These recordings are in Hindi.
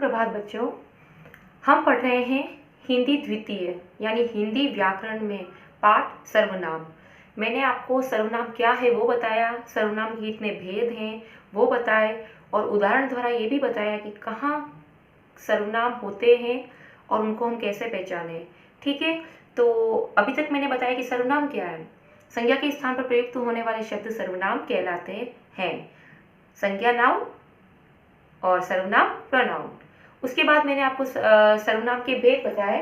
प्रभात बच्चों, हम पढ़ रहे हैं हिंदी द्वितीय यानी हिंदी व्याकरण में पाठ सर्वनाम। मैंने आपको सर्वनाम क्या है वो बताया, सर्वनाम के कितने भेद हैं वो बताए और उदाहरण द्वारा ये भी बताया कि कहाँ सर्वनाम होते हैं और उनको हम कैसे पहचानें। ठीक है, तो अभी तक मैंने बताया कि सर्वनाम क्या है। संज्ञा के स्थान पर प्रयुक्त होने वाले शब्द सर्वनाम कहलाते हैं। संज्ञा नाउन और सर्वनाम प्रोनाउन। उसके बाद मैंने आपको सर्वनाम के भेद बताए।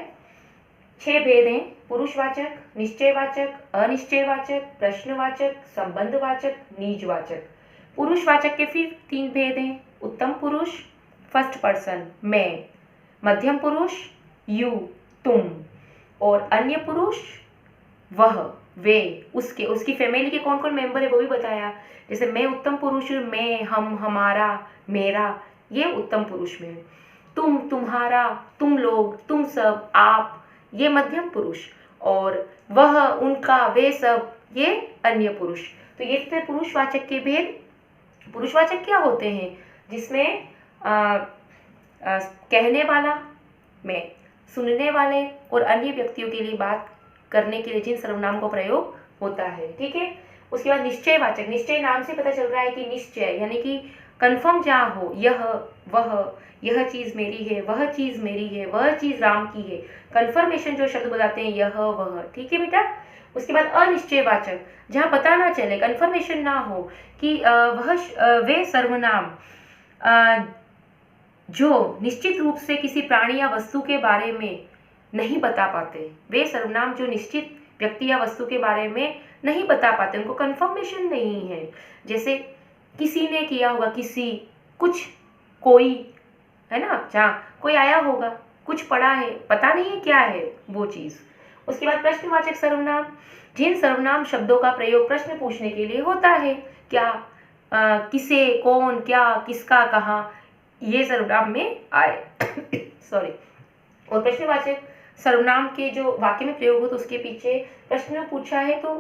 6 भेद हैं: पुरुषवाचक, निश्चयवाचक, अनिश्चयवाचक, प्रश्नवाचक, संबंधवाचक, निजवाचक। पुरुषवाचक के फिर 3 भेद हैं: उत्तम पुरुष, फर्स्ट पर्सन मैं, मध्यम पुरुष यू तुम, और अन्य पुरुष वह वे उसके, उसकी फैमिली के कौन कौन मेंबर है वो भी बताया। जैसे मैं उत्तम पुरुष, मैं, हम, हमारा, मेरा, ये उत्तम पुरुष में। तुम, तुम्हारा, तुम लोग, तुम सब, आप, ये मध्यम पुरुष, और वह, उनका, वे सब, ये अन्य पुरुष। तो ये थे पुरुषवाचक के भेद। पुरुषवाचक क्या होते हैं? जिसमें कहने वाला मैं, सुनने वाले और अन्य व्यक्तियों के लिए बात करने के लिए जिन सर्वनाम का प्रयोग होता है। ठीक है, उसके बाद निश्चयवाचक। निश्चय नाम से पता चल रहा है कि निश्चय यानी कि कंफर्म जहाँ हो, यह वह, यह चीज मेरी है, वह चीज मेरी है, वह चीज राम की है। कंफर्मेशन जो शब्द बताते हैं, यह वह। ठीक है बेटा। उसके बाद अनिश्चयवाचक, जहाँ पता ना चले, कंफर्मेशन ना हो कि वे सर्वनाम जो निश्चित रूप से किसी प्राणी या वस्तु के बारे में नहीं बता पाते, वे सर्वनाम जो निश्चित व्यक्ति या वस्तु के बारे में नहीं बता पाते, उनको कंफर्मेशन नहीं है। जैसे किसी ने किया होगा, किसी, कुछ, कोई, है ना, जहाँ कोई आया होगा, कुछ पढ़ा है, पता नहीं है क्या है वो चीज। उसके बाद प्रश्नवाचक सर्वनाम, जिन सर्वनाम शब्दों का प्रयोग प्रश्न पूछने के लिए होता है। क्या, किसे, कौन, क्या, किसका, कहाँ, ये सर्वनाम में आए। सॉरी। और प्रश्नवाचक सर्वनाम के जो वाक्य में प्रयोग हो तो उसके पीछे प्रश्न पूछा है तो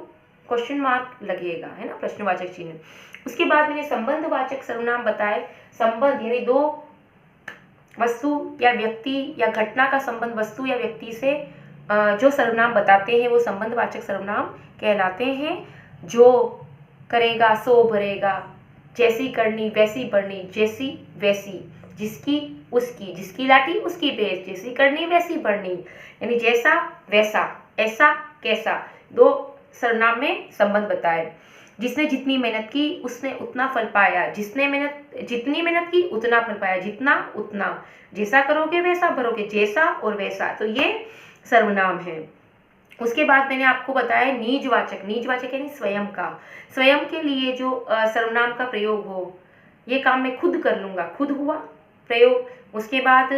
क्वेश्चन मार्क लगेगा, है ना, प्रश्नवाचक चिन्ह। उसके बाद मैंने संबंधवाचक सर्वनाम बताए। संबंध यानी दो वस्तु या व्यक्ति या घटना का संबंध वस्तु या व्यक्ति से जो सर्वनाम बताते हैं वो संबंधवाचक सर्वनाम कहलाते हैं। जो करेगा सो भरेगा, जैसी करनी वैसी बढ़नी, जैसी वैसी, जिसकी उसकी, जिसकी लाठी उसकी पेच, जैसी करनी वैसी बढ़नी, यानी जैसा वैसा, ऐसा कैसा। दो सर्वनाम में संबंध बताए। जिसने जितनी मेहनत की उसने उतना फल पाया, जितनी मेहनत की उतना फल पाया, जितना उतना, जैसा करोगे वैसा भरोगे, जैसा और वैसा। तो ये सर्वनाम है। उसके बाद मैंने आपको बताया निजवाचक। निजवाचक यानी स्वयं का, स्वयं के लिए जो सर्वनाम का प्रयोग हो। ये काम मैं खुद कर लूंगा, खुद हुआ प्रयोग। उसके बाद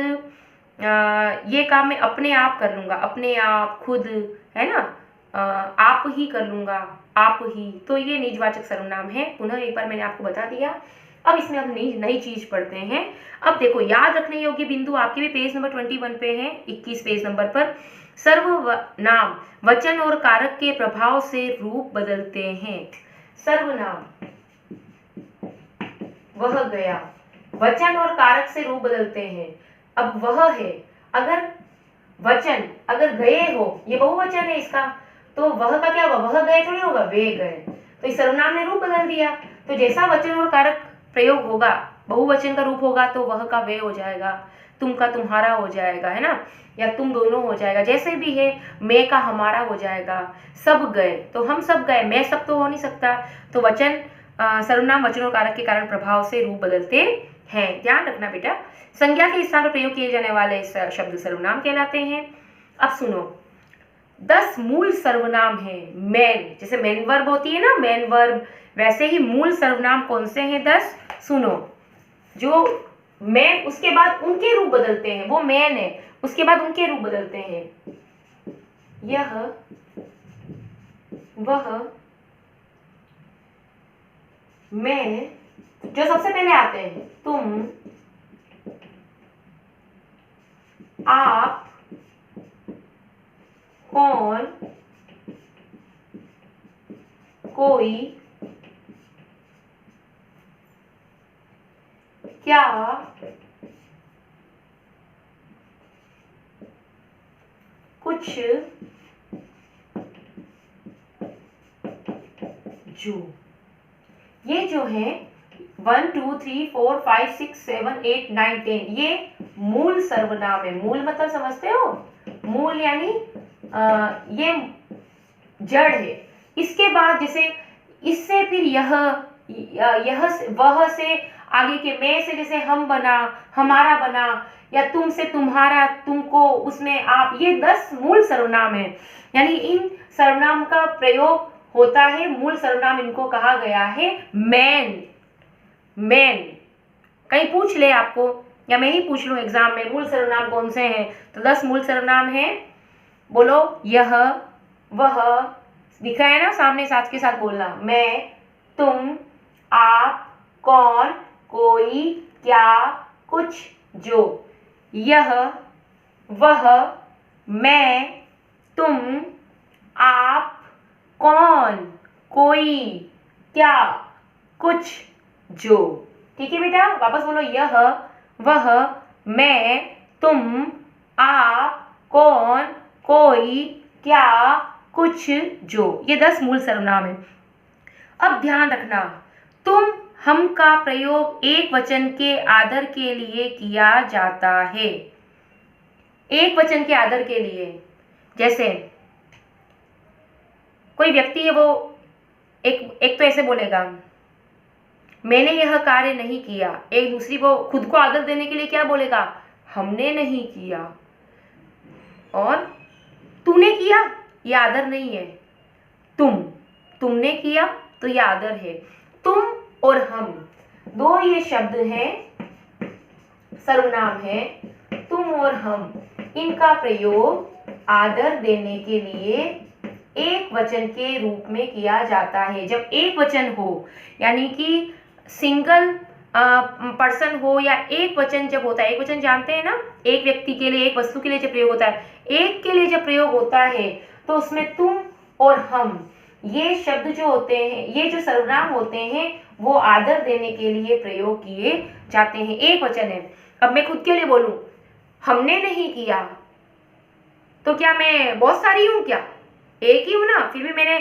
ये काम मैं अपने आप कर लूंगा, अपने आप, खुद, है ना, आप ही कर लूंगा, आप ही। तो ये निजवाचक सर्वनाम है। पुनः एक बार मैंने आपको बता दिया। अब इसमें हम नई चीज पढ़ते हैं। अब देखो, याद रखने योग्य बिंदु आपके भी पेज नंबर 21 पे है, 21 पेज नंबर पर। सर्वनाम वचन और कारक के प्रभाव से रूप बदलते हैं। सर्वनाम वह गया, वचन और कारक से रूप बदलते हैं। अब वह है, अगर वचन अगर गए हो, ये बहुवचन है इसका, तो वह का क्या होगा, वह गए थोड़ी होगा, वे गए। तो इस सर्वनाम ने रूप बदल दिया। तो जैसा वचन और कारक प्रयोग होगा, बहुवचन का रूप होगा तो वह का वे हो जाएगा, तुम का तुम्हारा हो जाएगा, है ना, या तुम दोनों हो जाएगा। जैसे भी है, मैं का हमारा हो जाएगा। सब गए तो हम सब गए, मैं सब तो हो नहीं सकता। तो वचन सर्वनाम वचन और कारक के कारण प्रभाव से रूप बदलते हैं। ध्यान रखना बेटा। संज्ञा के स्थान पर प्रयोग किए जाने वाले शब्द सर्वनाम कहलाते हैं। अब सुनो, 10 मूल सर्वनाम है। मैन, जैसे मेन वर्ब होती है ना, मेन वर्ब, वैसे ही मूल सर्वनाम कौन से हैं? 10। सुनो, जो मैन उसके बाद उनके रूप बदलते हैं, वो मैन है, उसके बाद उनके रूप बदलते हैं। यह, वह, मैं, जो सबसे पहले आते हैं, तुम, आप, कौन, कोई, क्या, कुछ जो। ये जो है 1 2 3 4 5 6 7 8 9 10 ये मूल सर्वनाम है। मूल मतलब समझते हो? मूल यानी ये जड़ है। इसके बाद जैसे इससे फिर यह वह से आगे के मैं से जैसे हम बना, हमारा बना, या तुम से तुम्हारा, तुमको, उसमें आप, ये 10 मूल सर्वनाम है। यानी इन सर्वनाम का प्रयोग होता है। मूल सर्वनाम इनको कहा गया है मैन। मैन कहीं पूछ ले आपको, या मैं ही पूछ लूं एग्जाम में, मूल सर्वनाम कौन से हैं? तो 10 मूल सर्वनाम हैं। बोलो, यह, वह, दिख रहा है ना सामने, साथ के साथ बोलना। मैं, तुम, आप, कौन, कोई, क्या, कुछ, जो। यह, वह, मैं, तुम, आप, कौन, कोई, क्या, कुछ, जो। ठीक है बेटा, वापस बोलो। यह, वह, मैं, तुम, आप, कौन, कोई, क्या, कुछ, जो। ये 10 मूल सर्वनाम है। अब ध्यान रखना, तुम, हम का प्रयोग एक वचन के आदर के लिए किया जाता है। एक वचन के आदर के लिए, जैसे कोई व्यक्ति है, वो एक तो ऐसे बोलेगा, मैंने यह कार्य नहीं किया। एक दूसरी को खुद को आदर देने के लिए क्या बोलेगा? हमने नहीं किया। और तूने किया, यह आदर नहीं है। तुमने किया तो यह आदर है। तुम और हम, दो ये शब्द हैं, सर्वनाम है। तुम और हम, इनका प्रयोग आदर देने के लिए एक वचन के रूप में किया जाता है। जब एक वचन हो, यानी कि सिंगल पर्सन हो, या एक वचन जब होता है, एक वचन जानते हैं ना, एक व्यक्ति के लिए, एक वस्तु के लिए जब प्रयोग होता है, एक के लिए जब प्रयोग होता है, तो उसमें तुम और हम, ये शब्द जो होते हैं, ये जो सर्वनाम होते हैं, वो आदर देने के लिए प्रयोग किए जाते हैं। एक वचन है। अब मैं खुद के लिए बोलूं, हमने नहीं किया, तो क्या मैं बहुत सारी हूं क्या? एक ही हूं ना। फिर भी मैंने,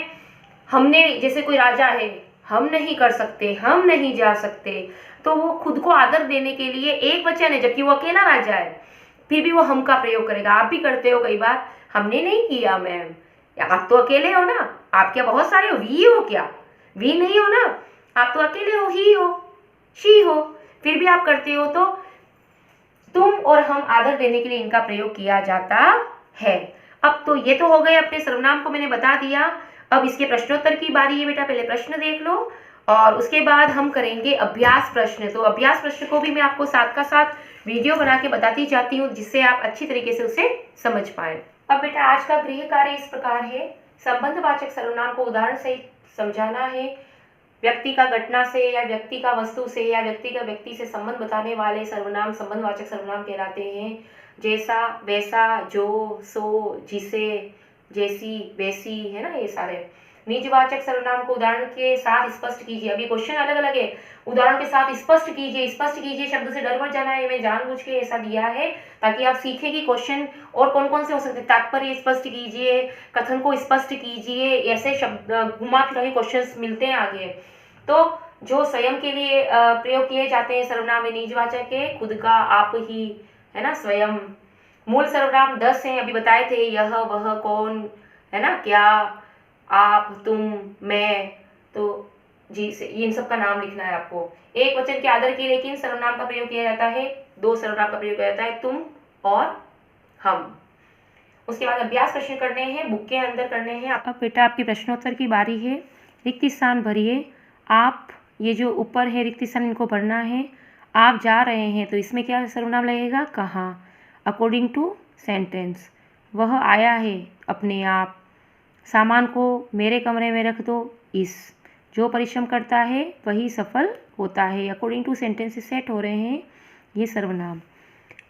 हमने, जैसे कोई राजा है, हम नहीं कर सकते, हम नहीं जा सकते, तो वो खुद को आदर देने के लिए एक वचन है, जबकि वो अकेला राजा है, फिर भी वो हम का प्रयोग करेगा। आप भी करते हो कई बार, हमने नहीं किया मैम। आप तो अकेले हो ना, आप क्या बहुत सारे हो? वी हो क्या? वी नहीं हो ना, आप तो अकेले हो, ही हो, शी हो, फिर भी आप करते हो। तो तुम और हम आदर देने के लिए इनका प्रयोग किया जाता है। अब तो ये तो हो गए, अपने सर्वनाम को मैंने बता दिया। अब इसके प्रश्नोत्तर की बारी है बेटा। पहले प्रश्न देख लो और उसके बाद हम करेंगे अभ्यास प्रश्न। तो अभ्यास प्रश्न को भी मैं आपको साथ का साथ वीडियो बना के बताती जाती हूँ, जिससे आप अच्छी तरीके से उसे समझ पाए। अब बेटा, आज का गृह कार्य इस प्रकार है। संबंधवाचक सर्वनाम को उदाहरण सहित समझाना है। व्यक्ति का घटना से, या व्यक्ति का वस्तु से, या व्यक्ति का व्यक्ति से संबंध बताने वाले सर्वनाम संबंधवाचक सर्वनाम कहलाते हैं। जैसा, वैसा, जो, सो, जिसे, जैसी, वैसी, है ना, ये सारे। निजवाचक सर्वनाम को उदाहरण के साथ स्पष्ट कीजिए। अभी क्वेश्चन अलग अलग है, उदाहरण के साथ स्पष्ट कीजिए। स्पष्ट कीजिए शब्द से डर मत जाना है, मैं जानबूझ के ऐसा दिया है ताकि आप सीखें कि क्वेश्चन और कौन कौन से हो सकते हैं। तात्पर्य स्पष्ट कीजिए, कथन को स्पष्ट कीजिए, ऐसे शब्द घुमा फिरा के क्वेश्चन मिलते हैं आगे। तो जो स्वयं के लिए प्रयोग किए जाते हैं सर्वनाम निजवाचक के, खुद का, आप ही, है ना, स्वयं। मूल सर्वनाम 10 हैं, अभी बताए थे। यह, वह, कौन, है ना, क्या, आप, तुम, मैं, तो जी से इन सब का नाम लिखना है आपको। एक वचन के आदर के लिए किन सर्वनाम का प्रयोग किया जाता है? 2 सर्वनाम का प्रयोग किया जाता है, तुम और हम। उसके बाद अभ्यास प्रश्न करने हैं, बुक के अंदर करने हैं। अब बेटा, आपकी प्रश्नोत्तर की बारी है। रिक्त स्थान भरिए। आप, ये जो ऊपर है रिक्त स्थान, इनको भरना है। आप जा रहे हैं, तो इसमें क्या सर्वनाम लगेगा? कहाँ, अकॉर्डिंग टू सेंटेंस। वह आया है, अपने आप। सामान को मेरे कमरे में रख दो, इस। जो परिश्रम करता है वही सफल होता है। अकॉर्डिंग टू सेंटेंस सेट हो रहे हैं ये सर्वनाम।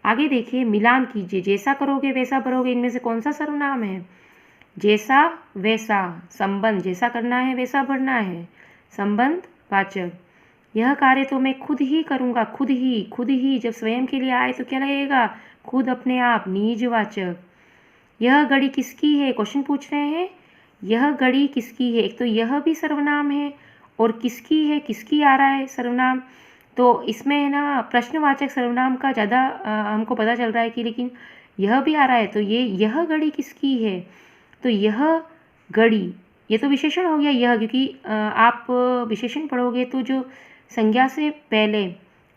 आगे देखिए, मिलान कीजिए। जैसा करोगे वैसा भरोगे, इनमें से कौन सा सर्वनाम है? जैसा, वैसा। संबंध, जैसा करना है वैसा भरना है, संबंध वाचक। यह कार्य तो मैं खुद ही करूँगा, खुद ही। जब स्वयं के लिए आए तो क्या लगेगा? खुद, अपने आप, निजवाचक। यह घड़ी किसकी है, क्वेश्चन पूछ रहे हैं, यह घड़ी किसकी है। एक तो यह भी सर्वनाम है और किसकी है, किसकी आ रहा है सर्वनाम, तो इसमें है ना प्रश्नवाचक सर्वनाम का ज़्यादा हमको पता चल रहा है कि लेकिन यह भी आ रहा है, तो यह घड़ी किसकी है, तो यह घड़ी, ये तो विशेषण हो गया यह, क्योंकि आप विशेषण पढ़ोगे तो जो संज्ञा से पहले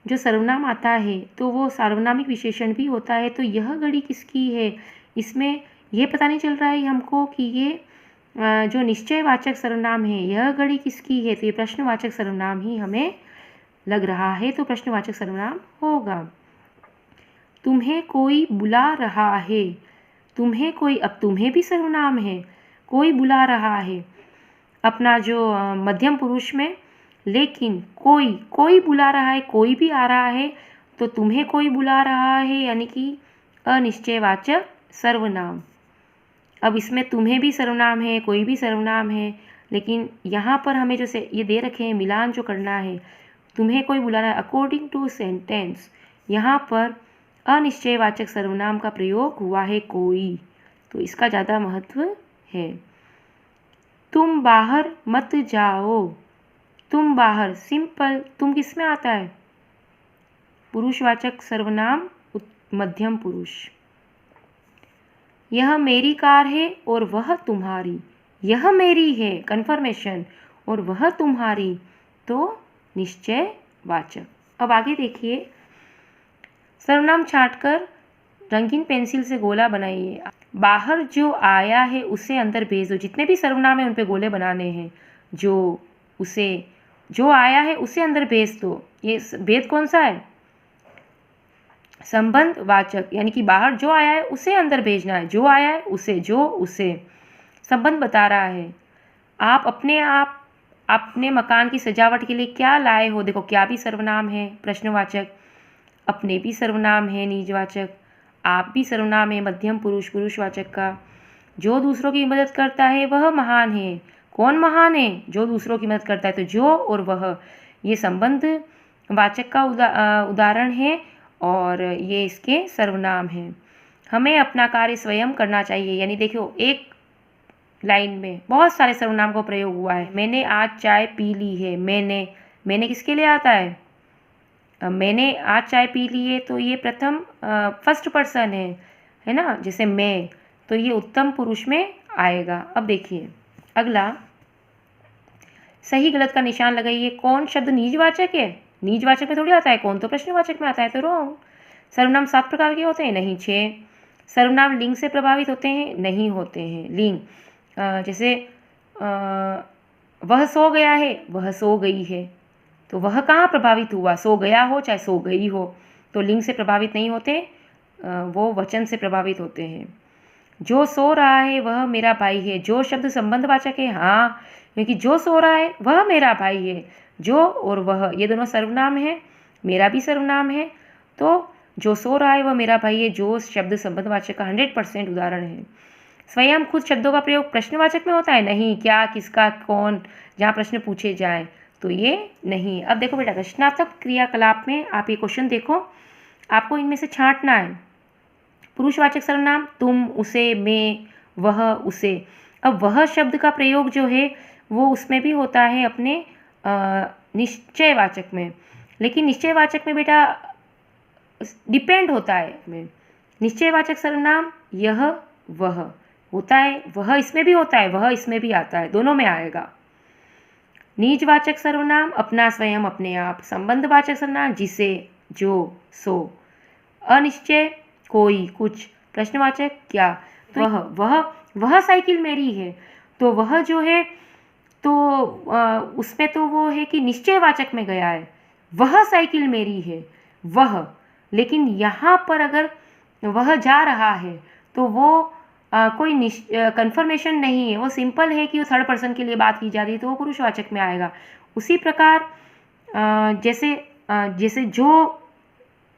जो सर्वनाम आता है तो वो सार्वनामिक विशेषण भी होता है। तो यह घड़ी किसकी है, इसमें ये पता नहीं चल रहा है हमको कि ये जो निश्चयवाचक सर्वनाम है, यह घड़ी किसकी है, तो ये प्रश्नवाचक सर्वनाम ही हमें लग रहा है, तो प्रश्नवाचक सर्वनाम होगा। तुम्हें कोई बुला रहा है, तुम्हें कोई, अब तुम्हें भी सर्वनाम है, कोई बुला रहा है अपना जो मध्यम पुरुष में, लेकिन कोई बुला रहा है, कोई भी आ रहा है, तो तुम्हें कोई बुला रहा है यानी कि अनिश्चयवाचक सर्वनाम। अब इसमें तुम्हें भी सर्वनाम है, कोई भी सर्वनाम है, लेकिन यहाँ पर हमें जो से ये दे रखे हैं मिलान जो करना है, तुम्हें कोई बुला रहा है अकॉर्डिंग टू सेंटेंस, यहाँ पर अनिश्चयवाचक सर्वनाम का प्रयोग हुआ है कोई, तो इसका ज़्यादा महत्व है। तुम बाहर मत जाओ, तुम बाहर, सिंपल, तुम किस में आता है, पुरुषवाचक सर्वनाम मध्यम पुरुष। यह मेरी कार है और वह तुम्हारी, यह मेरी है कन्फर्मेशन और वह तुम्हारी, तो निश्चयवाचक। अब आगे देखिए, सर्वनाम छांटकर रंगीन पेंसिल से गोला बनाइए। बाहर जो आया है उसे अंदर भेज दो, जितने भी सर्वनाम है उन पे गोले बनाने हैं, जो आया है उसे अंदर भेज दो। ये भेद कौन सा है, संबंध वाचक, यानी कि बाहर जो आया है उसे अंदर भेजना है, जो आया है उसे, जो उसे, संबंध बता रहा है। आप अपने मकान की सजावट के लिए क्या लाए हो, देखो क्या भी सर्वनाम है प्रश्नवाचक, अपने भी सर्वनाम है निजवाचक, आप भी सर्वनाम है मध्यम पुरुष पुरुषवाचक का। जो दूसरों की मदद करता है वह महान है, कौन महान है, जो दूसरों की मदद करता है, तो जो और वह ये संबंध वाचक का उदाहरण है और ये इसके सर्वनाम हैं। हमें अपना कार्य स्वयं करना चाहिए, यानी देखो एक लाइन में बहुत सारे सर्वनाम का प्रयोग हुआ है। मैंने आज चाय पी ली है, मैंने किसके लिए आता है, मैंने आज चाय पी ली है, तो ये प्रथम फर्स्ट पर्सन है ना, जैसे मैं, तो ये उत्तम पुरुष में आएगा। अब देखिए अगला, सही गलत का निशान लगाइए। कौन शब्द निजवाचक है, निजवाचक में थोड़ी आता है, कौन तो प्रश्नवाचक में आता है, तो रॉन्ग। सर्वनाम 7 प्रकार के होते हैं, नहीं 6। सर्वनाम लिंग से प्रभावित होते हैं, नहीं होते हैं। लिंग जैसे वह सो गया है, वह सो गई है, तो वह कहाँ प्रभावित हुआ, सो गया हो चाहे सो गई हो, तो लिंग से प्रभावित नहीं होते, वो वचन से प्रभावित होते हैं। जो सो रहा है वह मेरा भाई है, जो शब्द संबंधवाचक है, हाँ, क्योंकि जो सो रहा है वह मेरा भाई है, जो और वह ये दोनों सर्वनाम है, मेरा भी सर्वनाम है, तो जो सो रहा है वह मेरा भाई है, जो शब्द संबंधवाचक का 100% उदाहरण है। स्वयं खुद शब्दों का प्रयोग प्रश्नवाचक में होता है, नहीं, क्या, किसका, कौन, जहाँ प्रश्न पूछे जाएं, तो ये नहीं। अब देखो बेटा, रचनात्मक क्रियाकलाप में आप ये क्वेश्चन देखो, आपको इनमें से छांटना है। पुरुषवाचक सर्वनाम तुम, उसे, मैं, वह, उसे। अब वह शब्द का प्रयोग जो है वो उसमें भी होता है अपने निश्चयवाचक में, लेकिन निश्चयवाचक में बेटा डिपेंड होता है में। निश्चयवाचक सर्वनाम यह वह होता है, वह इसमें भी होता है, वह इसमें भी आता है, दोनों में आएगा। निजवाचक सर्वनाम अपना, स्वयं, अपने आप। संबंधवाचक सर्वनाम जिसे, जो, सो। अनिश्चय कोई, कुछ। प्रश्नवाचक क्या, तो वह साइकिल मेरी है, तो वह जो है तो उसमें तो वो है कि निश्चयवाचक में गया है, वह साइकिल मेरी है, वह। लेकिन यहाँ पर अगर वह जा रहा है तो वो कोई कन्फर्मेशन नहीं है, वो सिंपल है कि वो थर्ड पर्सन के लिए बात की जा रही है, तो वो पुरुषवाचक में आएगा। उसी प्रकार जैसे जो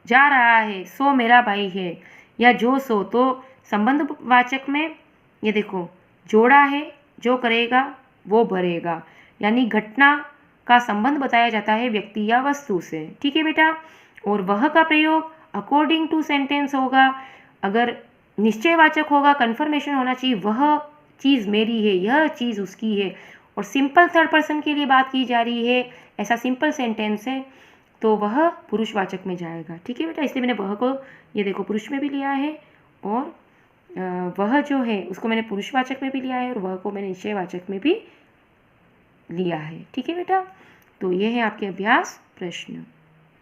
जा रहा है सो मेरा भाई है, या जो सो, तो संबंधवाचक में ये देखो जोड़ा है, जो करेगा वो भरेगा, यानी घटना का संबंध बताया जाता है व्यक्ति या वस्तु से, ठीक है बेटा। और वह का प्रयोग अकॉर्डिंग टू सेंटेंस होगा। अगर निश्चयवाचक होगा, कन्फर्मेशन होना चाहिए, वह चीज़ मेरी है, यह चीज़ उसकी है। और सिंपल थर्ड पर्सन के लिए बात की जा रही है, ऐसा सिंपल सेंटेंस है, तो वह पुरुषवाचक में जाएगा। ठीक है बेटा, इसलिए मैंने वह को ये देखो पुरुष में भी लिया है, और वह जो है उसको मैंने पुरुषवाचक में भी लिया है, और वह को मैंने निश्चयवाचक में भी लिया है। ठीक है बेटा, तो ये है आपके अभ्यास प्रश्न।